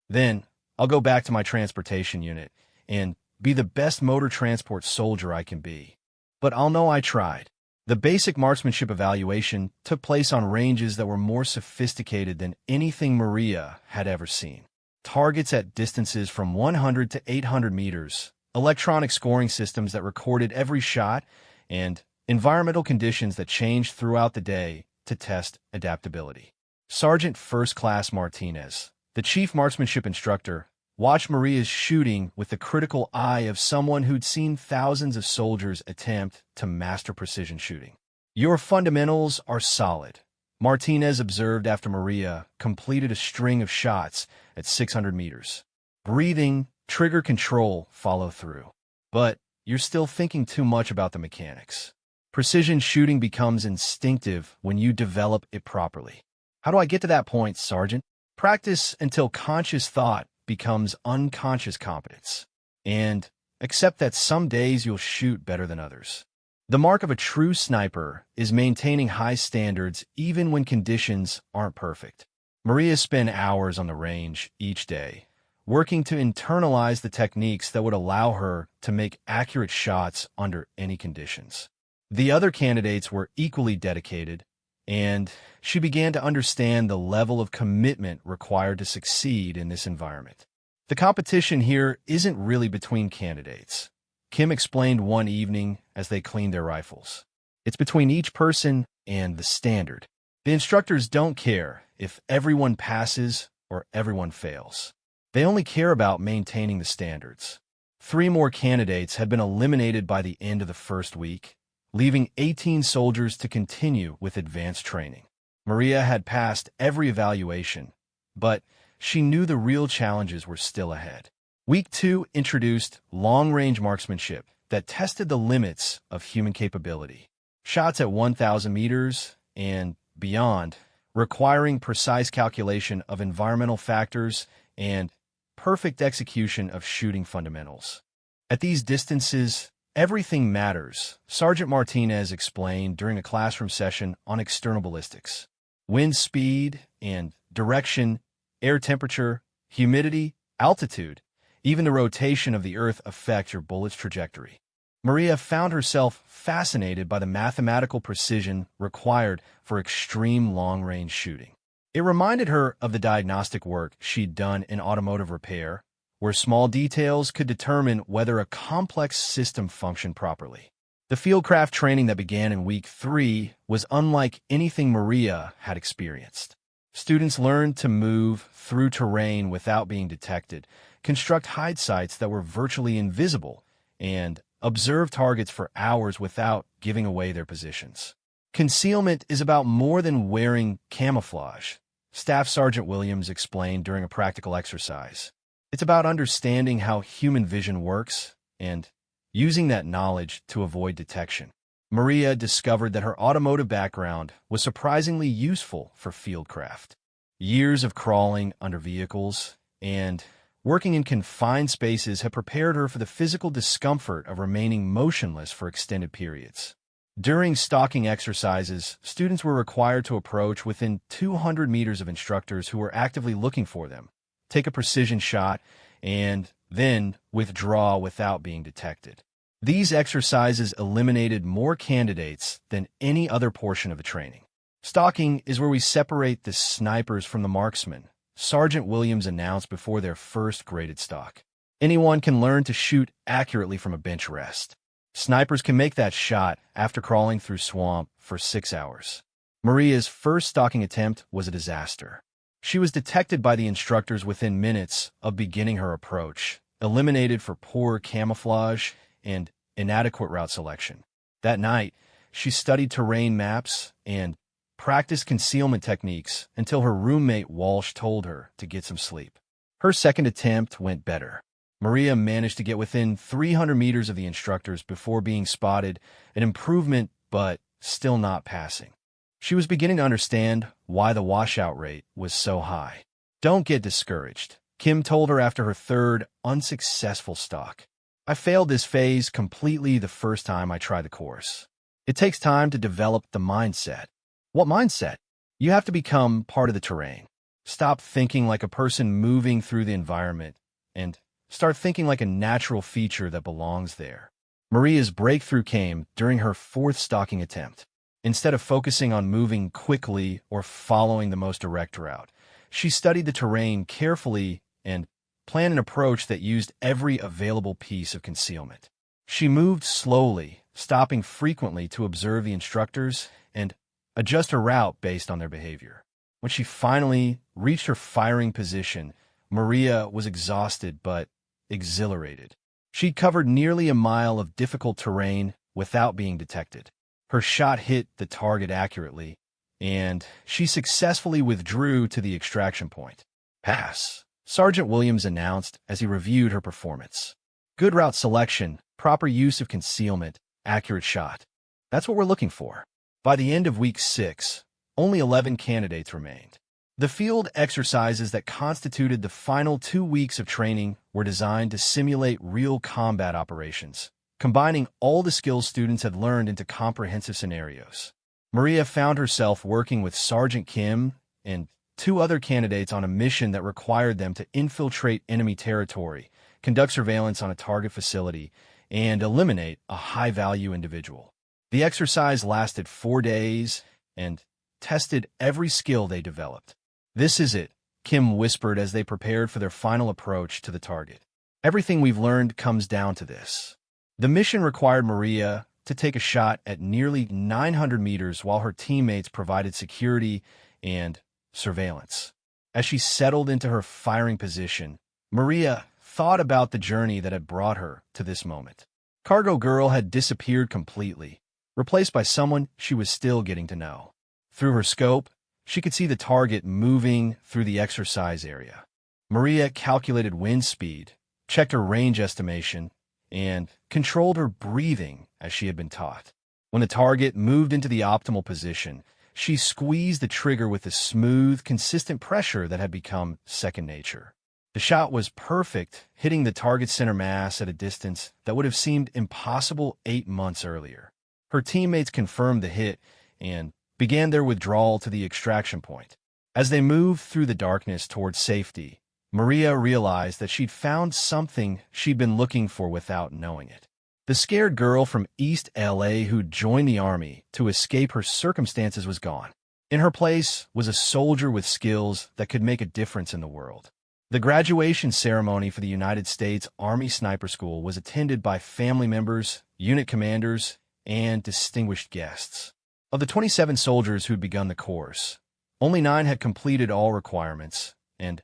then I'll go back to my transportation unit and be the best motor transport soldier I can be. But I'll know I tried." The basic marksmanship evaluation took place on ranges that were more sophisticated than anything Maria had ever seen. Targets at distances from 100 to 800 meters, electronic scoring systems that recorded every shot, and environmental conditions that changed throughout the day to test adaptability. Sergeant First Class Martinez, the chief marksmanship instructor, watched Maria's shooting with the critical eye of someone who'd seen thousands of soldiers attempt to master precision shooting. "Your fundamentals are solid," Martinez observed after Maria completed a string of shots at 600 meters. "Breathing, trigger control, follow through. But you're still thinking too much about the mechanics. Precision shooting becomes instinctive when you develop it properly." "How do I get to that point, Sergeant?" "Practice until conscious thought becomes unconscious competence. And accept that some days you'll shoot better than others. The mark of a true sniper is maintaining high standards even when conditions aren't perfect." Maria spent hours on the range each day, working to internalize the techniques that would allow her to make accurate shots under any conditions. The other candidates were equally dedicated, and she began to understand the level of commitment required to succeed in this environment. "The competition here isn't really between candidates," Kim explained one evening as they cleaned their rifles. "It's between each person and the standard. The instructors don't care if everyone passes or everyone fails. They only care about maintaining the standards." 3 more candidates had been eliminated by the end of the first week, leaving 18 soldiers to continue with advanced training. Maria had passed every evaluation, but she knew the real challenges were still ahead. Week 2 introduced long-range marksmanship that tested the limits of human capability. Shots at 1,000 meters and beyond, requiring precise calculation of environmental factors and perfect execution of shooting fundamentals. "At these distances, everything matters," Sergeant Martinez explained during a classroom session on external ballistics. "Wind speed and direction, air temperature, humidity, altitude, even the rotation of the Earth affect your bullet's trajectory." Maria found herself fascinated by the mathematical precision required for extreme long-range shooting. It reminded her of the diagnostic work she'd done in automotive repair, where small details could determine whether a complex system functioned properly. The fieldcraft training that began in week 3 was unlike anything Maria had experienced. Students learned to move through terrain without being detected, construct hide sites that were virtually invisible, and observe targets for hours without giving away their positions. "Concealment is about more than wearing camouflage," Staff Sergeant Williams explained during a practical exercise. "It's about understanding how human vision works and using that knowledge to avoid detection." Maria discovered that her automotive background was surprisingly useful for fieldcraft. Years of crawling under vehicles and working in confined spaces had prepared her for the physical discomfort of remaining motionless for extended periods. During stalking exercises, students were required to approach within 200 meters of instructors who were actively looking for them, take a precision shot, and then withdraw without being detected. These exercises eliminated more candidates than any other portion of the training. Stalking is where we separate the snipers from the marksmen, Sergeant Williams announced before their first graded stalk. Anyone can learn to shoot accurately from a bench rest. Snipers can make that shot after crawling through swamp for 6 hours. Maria's first stalking attempt was a disaster. She was detected by the instructors within minutes of beginning her approach, eliminated for poor camouflage and inadequate route selection. That night, she studied terrain maps and practiced concealment techniques until her roommate Walsh told her to get some sleep. Her second attempt went better. Maria managed to get within 300 meters of the instructors before being spotted, an improvement but still not passing. She was beginning to understand why the washout rate was so high. "Don't get discouraged," Kim told her after her third unsuccessful stalk. "I failed this phase completely the first time I tried the course. It takes time to develop the mindset." "What mindset?" "You have to become part of the terrain. Stop thinking like a person moving through the environment and start thinking like a natural feature that belongs there." Maria's breakthrough came during her fourth stalking attempt. Instead of focusing on moving quickly or following the most direct route, she studied the terrain carefully and planned an approach that used every available piece of concealment. She moved slowly, stopping frequently to observe the instructors and adjust her route based on their behavior. When she finally reached her firing position, Maria was exhausted but exhilarated. She'd covered nearly a mile of difficult terrain without being detected. Her shot hit the target accurately, and she successfully withdrew to the extraction point. "Pass," Sergeant Williams announced as he reviewed her performance. "Good route selection, proper use of concealment, accurate shot. That's what we're looking for." By the end of week 6, only 11 candidates remained. The field exercises that constituted the final 2 weeks of training were designed to simulate real combat operations, combining all the skills students had learned into comprehensive scenarios. Maria found herself working with Sergeant Kim and 2 other candidates on a mission that required them to infiltrate enemy territory, conduct surveillance on a target facility, and eliminate a high-value individual. The exercise lasted 4 days and tested every skill they developed. "This is it," Kim whispered as they prepared for their final approach to the target. "Everything we've learned comes down to this." The mission required Maria to take a shot at nearly 900 meters while her teammates provided security and surveillance. As she settled into her firing position, Maria thought about the journey that had brought her to this moment. Cargo Girl had disappeared completely, replaced by someone she was still getting to know. Through her scope, she could see the target moving through the exercise area. Maria calculated wind speed, checked her range estimation, and controlled her breathing as she had been taught. When the target moved into the optimal position, she squeezed the trigger with the smooth, consistent pressure that had become second nature. The shot was perfect, hitting the target's center mass at a distance that would have seemed impossible 8 months earlier. Her teammates confirmed the hit and began their withdrawal to the extraction point. As they moved through the darkness towards safety, Maria realized that she'd found something she'd been looking for without knowing it. The scared girl from East LA who'd joined the army to escape her circumstances was gone. In her place was a soldier with skills that could make a difference in the world. The graduation ceremony for the United States Army Sniper School was attended by family members, unit commanders, and distinguished guests. Of the 27 soldiers who'd begun the course, only 9 had completed all requirements and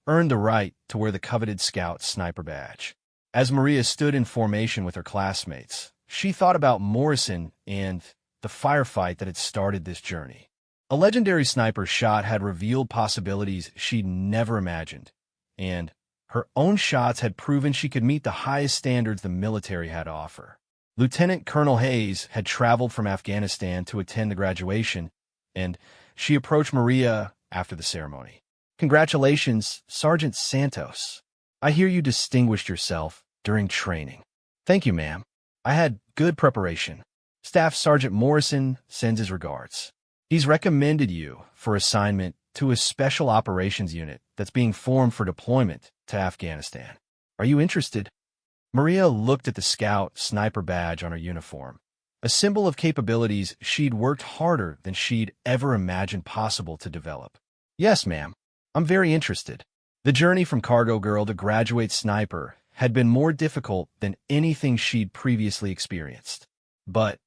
earned the right to wear the coveted Scout Sniper badge. As Maria stood in formation with her classmates, she thought about Morrison and the firefight that had started this journey. A legendary sniper shot had revealed possibilities she'd never imagined, and her own shots had proven she could meet the highest standards the military had to offer. Lieutenant Colonel Hayes had traveled from Afghanistan to attend the graduation, and she approached Maria after the ceremony. "Congratulations, Sergeant Santos. I hear you distinguished yourself during training." "Thank you, ma'am. I had good preparation." Staff Sergeant Morrison sends his regards. He's recommended you for assignment to a special operations unit that's being formed for deployment to Afghanistan. Are you interested? Maria looked at the scout sniper badge on her uniform, a symbol of capabilities she'd worked harder than she'd ever imagined possible to develop. Yes, ma'am. I'm very interested. The journey from cargo girl to graduate sniper had been more difficult than anything she'd previously experienced. But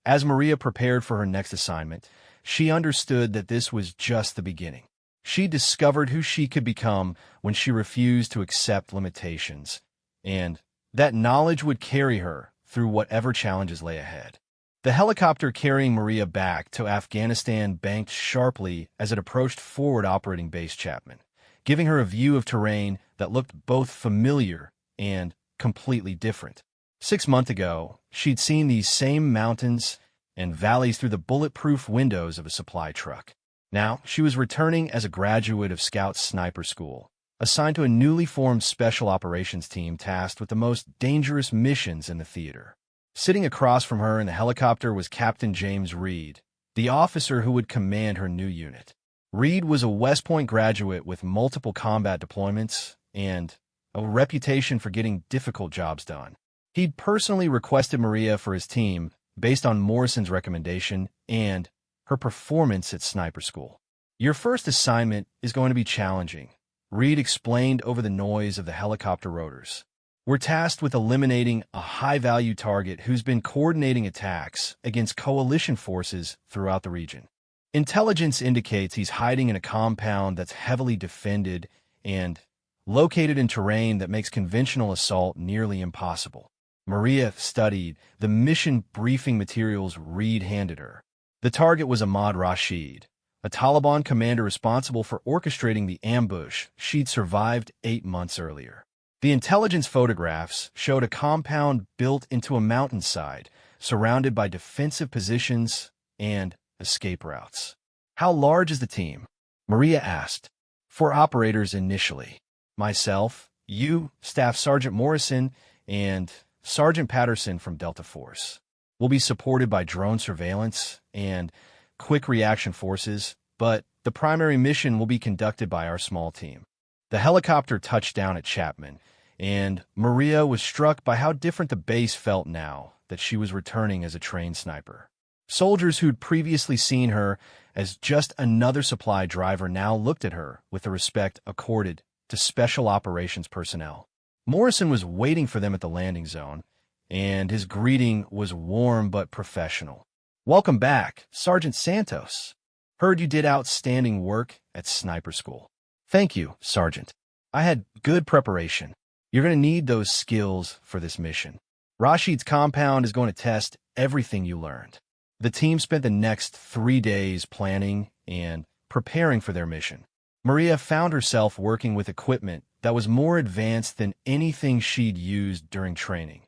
as Maria prepared for her next assignment, she understood that this was just the beginning. She discovered who she could become when she refused to accept limitations, and that knowledge would carry her through whatever challenges lay ahead. The helicopter carrying Maria back to Afghanistan banked sharply as it approached forward operating base Chapman, giving her a view of terrain that looked both familiar and completely different. 6 months ago, she'd seen these same mountains and valleys through the bulletproof windows of a supply truck. Now, she was returning as a graduate of Scout Sniper School, assigned to a newly formed special operations team tasked with the most dangerous missions in the theater. Sitting across from her in the helicopter was Captain James Reed, the officer who would command her new unit. Reed was a West Point graduate with multiple combat deployments and a reputation for getting difficult jobs done. He'd personally requested Maria for his team based on Morrison's recommendation and her performance at sniper school. Your first assignment is going to be challenging, Reed explained over the noise of the helicopter rotors. We're tasked with eliminating a high-value target who's been coordinating attacks against coalition forces throughout the region. Intelligence indicates he's hiding in a compound that's heavily defended and located in terrain that makes conventional assault nearly impossible. Maria studied the mission briefing materials Reed handed her. The target was Ahmad Rashid, a Taliban commander responsible for orchestrating the ambush she'd survived 8 months earlier. The intelligence photographs showed a compound built into a mountainside, surrounded by defensive positions and escape routes. How large is the team? Maria asked. 4 operators initially. Myself, you, Staff Sergeant Morrison, and Sergeant Patterson from Delta Force. We'll be supported by drone surveillance and quick reaction forces, but the primary mission will be conducted by our small team. The helicopter touched down at Chapman, and Maria was struck by how different the base felt now that she was returning as a trained sniper. Soldiers who'd previously seen her as just another supply driver now looked at her with the respect accorded to special operations personnel. Morrison was waiting for them at the landing zone, and his greeting was warm but professional. Welcome back, Sergeant Santos. Heard you did outstanding work at sniper school. Thank you, Sergeant. I had good preparation. You're going to need those skills for this mission. Rashid's compound is going to test everything you learned. The team spent the next 3 days planning and preparing for their mission. Maria found herself working with equipment that was more advanced than anything she'd used during training.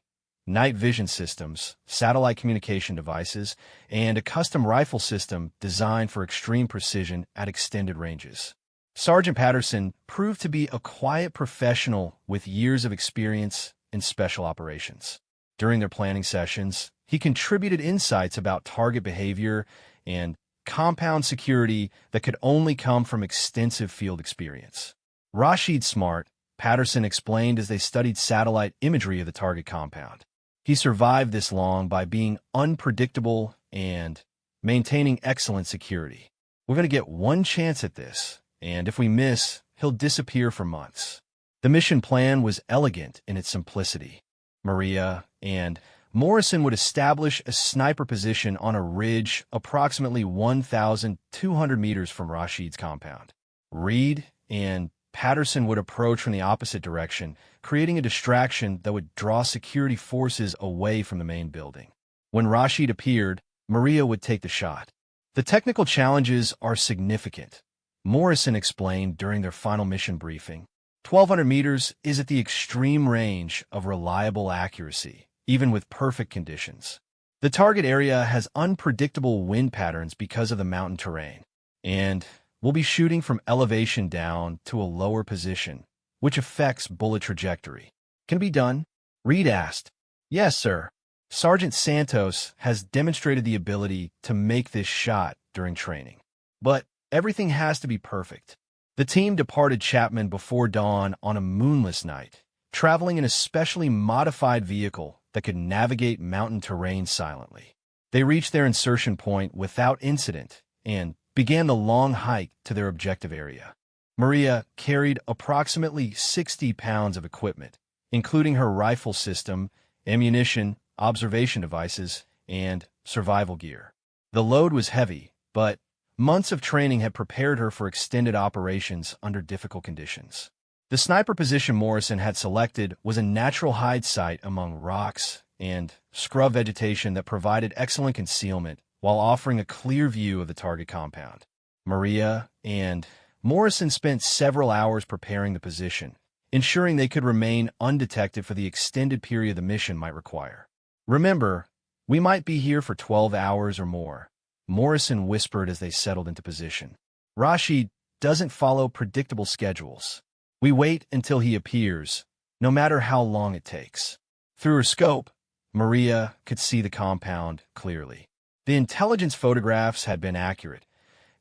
Night vision systems, satellite communication devices, and a custom rifle system designed for extreme precision at extended ranges. Sergeant Patterson proved to be a quiet professional with years of experience in special operations. During their planning sessions, he contributed insights about target behavior and compound security that could only come from extensive field experience. Rashid Smart, Patterson explained as they studied satellite imagery of the target compound. He survived this long by being unpredictable and maintaining excellent security. We're going to get one chance at this, and if we miss, he'll disappear for months. The mission plan was elegant in its simplicity. Maria and Morrison would establish a sniper position on a ridge approximately 1,200 meters from Rashid's compound. Reed and Patterson would approach from the opposite direction, creating a distraction that would draw security forces away from the main building. When Rashid appeared, Maria would take the shot. The technical challenges are significant, Morrison explained during their final mission briefing. 1,200 meters is at the extreme range of reliable accuracy, even with perfect conditions. The target area has unpredictable wind patterns because of the mountain terrain, and we'll be shooting from elevation down to a lower position, which affects bullet trajectory. Can it be done? Reed asked. Yes, sir. Sergeant Santos has demonstrated the ability to make this shot during training. But everything has to be perfect. The team departed Chapman before dawn on a moonless night, traveling in a specially modified vehicle that could navigate mountain terrain silently. They reached their insertion point without incident and began the long hike to their objective area. Maria carried approximately 60 pounds of equipment, including her rifle system, ammunition, observation devices, and survival gear. The load was heavy, but months of training had prepared her for extended operations under difficult conditions. The sniper position Morrison had selected was a natural hide site among rocks and scrub vegetation that provided excellent concealment while offering a clear view of the target compound. Maria and Morrison spent several hours preparing the position, ensuring they could remain undetected for the extended period the mission might require. "Remember, we might be here for 12 hours or more," Morrison whispered as they settled into position. "Rashid doesn't follow predictable schedules. We wait until he appears, no matter how long it takes." Through her scope, Maria could see the compound clearly. The intelligence photographs had been accurate.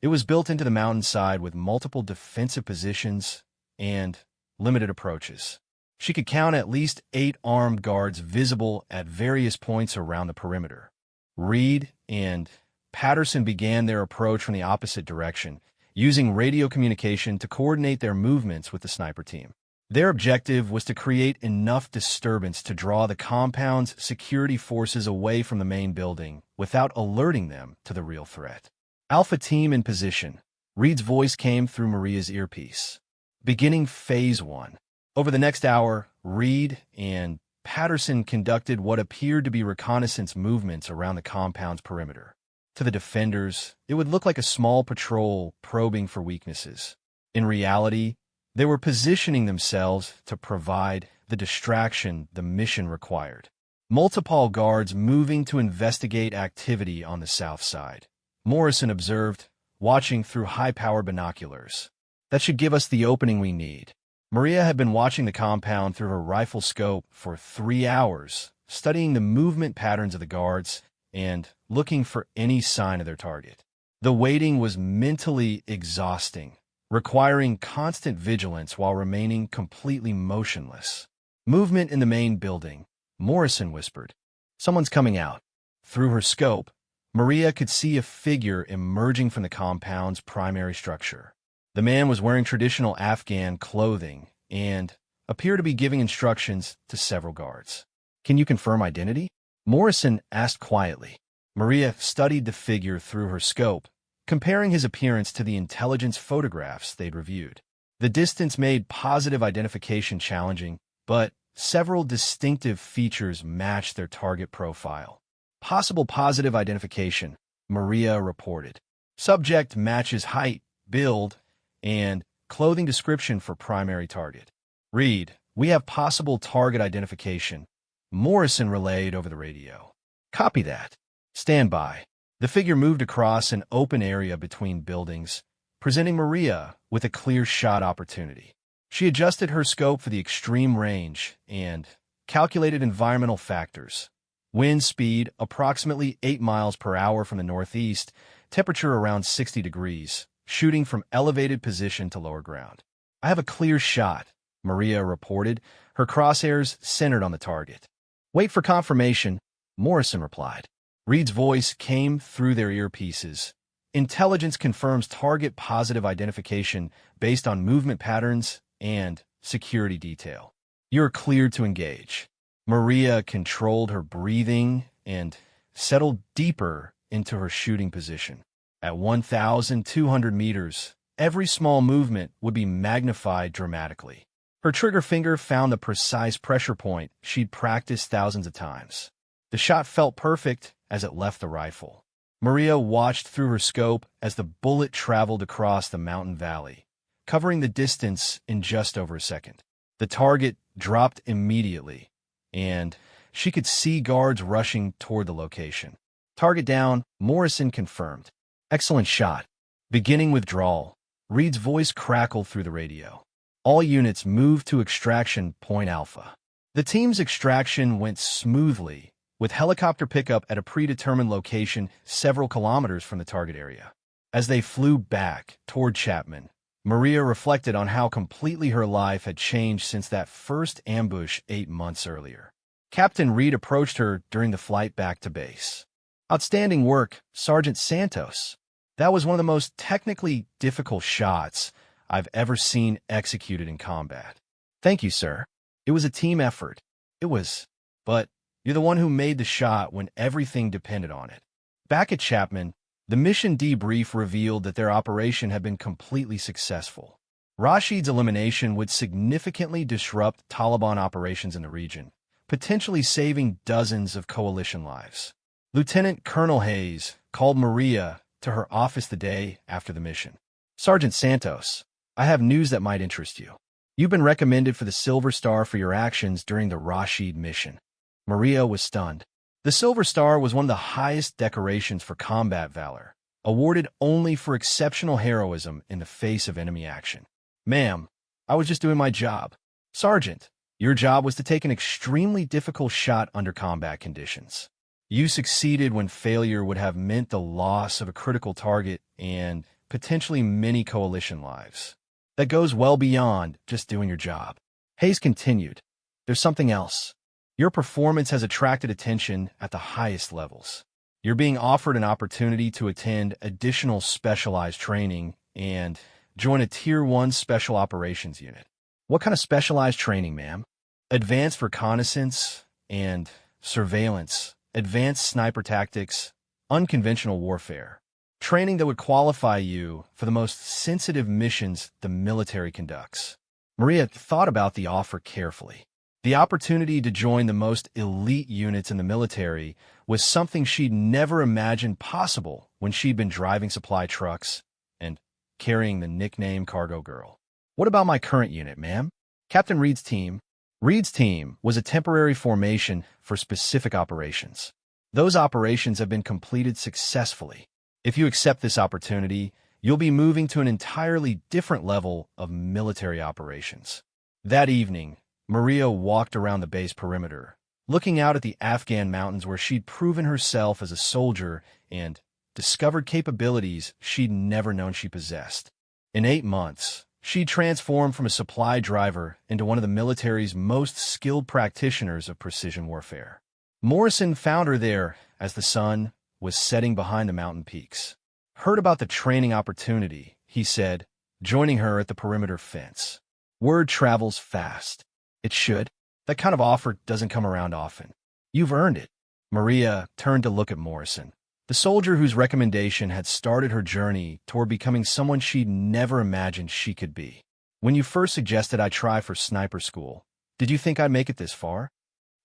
It was built into the mountainside with multiple defensive positions and limited approaches. She could count at least 8 armed guards visible at various points around the perimeter. Reed and Patterson began their approach from the opposite direction, using radio communication to coordinate their movements with the sniper team. Their objective was to create enough disturbance to draw the compound's security forces away from the main building without alerting them to the real threat. "Alpha team in position," Reed's voice came through Maria's earpiece. "Beginning Phase 1. Over the next hour, Reed and Patterson conducted what appeared to be reconnaissance movements around the compound's perimeter. To the defenders, it would look like a small patrol probing for weaknesses. In reality, they were positioning themselves to provide the distraction the mission required. Multiple guards moving to investigate activity on the south side," Morrison observed, watching through high-powered binoculars. "That should give us the opening we need." Maria had been watching the compound through her rifle scope for 3 hours, studying the movement patterns of the guards and looking for any sign of their target. The waiting was mentally exhausting, requiring constant vigilance while remaining completely motionless. "Movement in the main building," Morrison whispered. "Someone's coming out." Through her scope, Maria could see a figure emerging from the compound's primary structure. The man was wearing traditional Afghan clothing and appeared to be giving instructions to several guards. "Can you confirm identity?" Morrison asked quietly. Maria studied the figure through her scope, comparing his appearance to the intelligence photographs they'd reviewed. The distance made positive identification challenging, but several distinctive features matched their target profile. "Possible positive identification," Maria reported. "Subject matches height, build, and clothing description for primary target." "Reed, we have possible target identification," Morrison relayed over the radio. "Copy that. Stand by." The figure moved across an open area between buildings, presenting Maria with a clear shot opportunity. She adjusted her scope for the extreme range and calculated environmental factors. Wind speed approximately 8 miles per hour from the northeast, temperature around 60 degrees, shooting from elevated position to lower ground. "I have a clear shot," Maria reported, her crosshairs centered on the target. "Wait for confirmation," Morrison replied. Reed's voice came through their earpieces. "Intelligence confirms target positive identification based on movement patterns and security detail. You're cleared to engage." Maria controlled her breathing and settled deeper into her shooting position. At 1,200 meters, every small movement would be magnified dramatically. Her trigger finger found the precise pressure point she'd practiced thousands of times. The shot felt perfect as it left the rifle. Maria watched through her scope as the bullet traveled across the mountain valley, covering the distance in just over a second. The target dropped immediately, and she could see guards rushing toward the location. "Target down," Morrison confirmed. "Excellent shot. Beginning withdrawal." Reed's voice crackled through the radio. "All units move to extraction point Alpha." The team's extraction went smoothly, with helicopter pickup at a predetermined location several kilometers from the target area. As they flew back toward Chapman, Maria reflected on how completely her life had changed since that first ambush 8 months earlier. Captain Reed approached her during the flight back to base. "Outstanding work, Sergeant Santos. That was one of the most technically difficult shots I've ever seen executed in combat." "Thank you, sir. It was a team effort." "It was. But you're the one who made the shot when everything depended on it." Back at Chapman, the mission debrief revealed that their operation had been completely successful. Rashid's elimination would significantly disrupt Taliban operations in the region, potentially saving dozens of coalition lives. Lieutenant Colonel Hayes called Maria to her office the day after the mission. "Sergeant Santos, I have news that might interest you. You've been recommended for the Silver Star for your actions during the Rashid mission." Maria was stunned. The Silver Star was one of the highest decorations for combat valor, awarded only for exceptional heroism in the face of enemy action. "Ma'am, I was just doing my job." "Sergeant, your job was to take an extremely difficult shot under combat conditions. You succeeded when failure would have meant the loss of a critical target and potentially many coalition lives. That goes well beyond just doing your job." Hayes continued, "There's something else. Your performance has attracted attention at the highest levels. You're being offered an opportunity to attend additional specialized training and join a Tier 1 Special Operations unit." "What kind of specialized training, ma'am?" "Advanced reconnaissance and surveillance, advanced sniper tactics, unconventional warfare. Training that would qualify you for the most sensitive missions the military conducts." Maria thought about the offer carefully. The opportunity to join the most elite units in the military was something she'd never imagined possible when she'd been driving supply trucks and carrying the nickname Cargo Girl. "What about my current unit, ma'am?" "Captain Reed's team." Reed's team was a temporary formation for specific operations. Those operations have been completed successfully. If you accept this opportunity, you'll be moving to an entirely different level of military operations. That evening, Maria walked around the base perimeter, looking out at the Afghan mountains where she'd proven herself as a soldier and discovered capabilities she'd never known she possessed. In 8 months, she transformed from a supply driver into one of the military's most skilled practitioners of precision warfare. Morrison found her there as the sun was setting behind the mountain peaks. "Heard about the training opportunity," he said, joining her at the perimeter fence. "Word travels fast." "It should. That kind of offer doesn't come around often." "You've earned it." Maria turned to look at Morrison, the soldier whose recommendation had started her journey toward becoming someone she'd never imagined she could be. "When you first suggested I try for sniper school, did you think I'd make it this far?"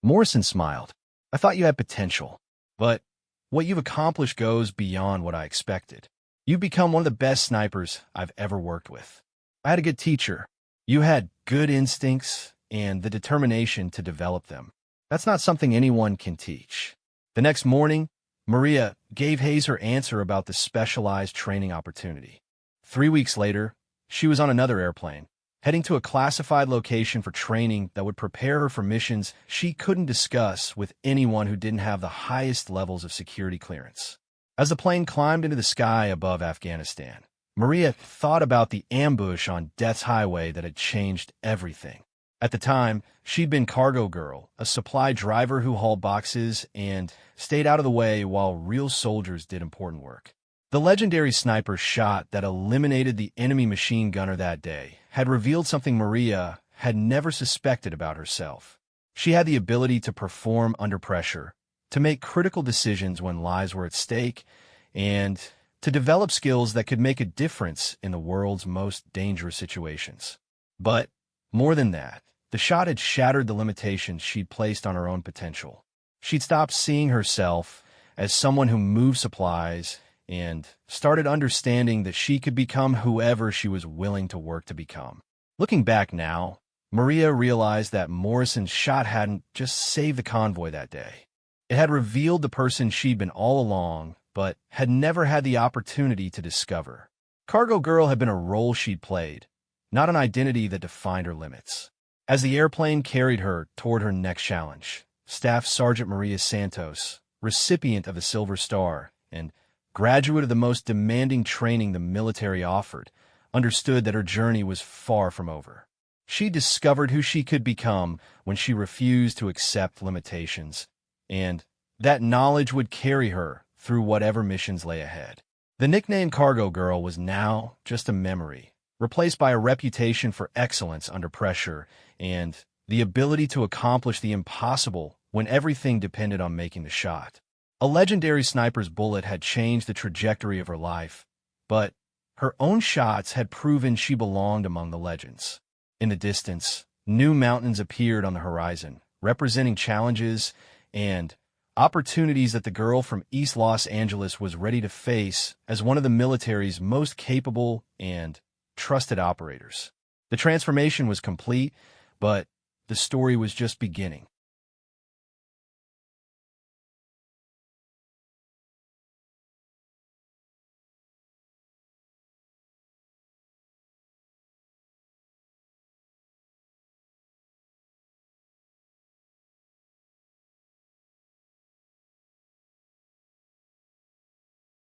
Morrison smiled. "I thought you had potential, but what you've accomplished goes beyond what I expected. You've become one of the best snipers I've ever worked with. I had a good teacher. You had good instincts and the determination to develop them. That's not something anyone can teach." The next morning, Maria gave Hayes her answer about the specialized training opportunity. 3 weeks later, she was on another airplane, heading to a classified location for training that would prepare her for missions she couldn't discuss with anyone who didn't have the highest levels of security clearance. As the plane climbed into the sky above Afghanistan, Maria thought about the ambush on Death's Highway that had changed everything. At the time, she'd been Cargo Girl, a supply driver who hauled boxes and stayed out of the way while real soldiers did important work. The legendary sniper shot that eliminated the enemy machine gunner that day had revealed something Maria had never suspected about herself. She had the ability to perform under pressure, to make critical decisions when lives were at stake, and to develop skills that could make a difference in the world's most dangerous situations. But more than that, the shot had shattered the limitations she'd placed on her own potential. She'd stopped seeing herself as someone who moved supplies and started understanding that she could become whoever she was willing to work to become. Looking back now, Maria realized that Morrison's shot hadn't just saved the convoy that day. It had revealed the person she'd been all along, but had never had the opportunity to discover. Cargo Girl had been a role she'd played, not an identity that defined her limits. As the airplane carried her toward her next challenge, Staff Sergeant Maria Santos, recipient of the Silver Star and graduate of the most demanding training the military offered, understood that her journey was far from over. She discovered who she could become when she refused to accept limitations, and that knowledge would carry her through whatever missions lay ahead. The nickname Cargo Girl was now just a memory, replaced by a reputation for excellence under pressure and the ability to accomplish the impossible when everything depended on making the shot. A legendary sniper's bullet had changed the trajectory of her life, but her own shots had proven she belonged among the legends. In the distance, new mountains appeared on the horizon, representing challenges and opportunities that the girl from East Los Angeles was ready to face as one of the military's most capable and trusted operators. The transformation was complete, but the story was just beginning.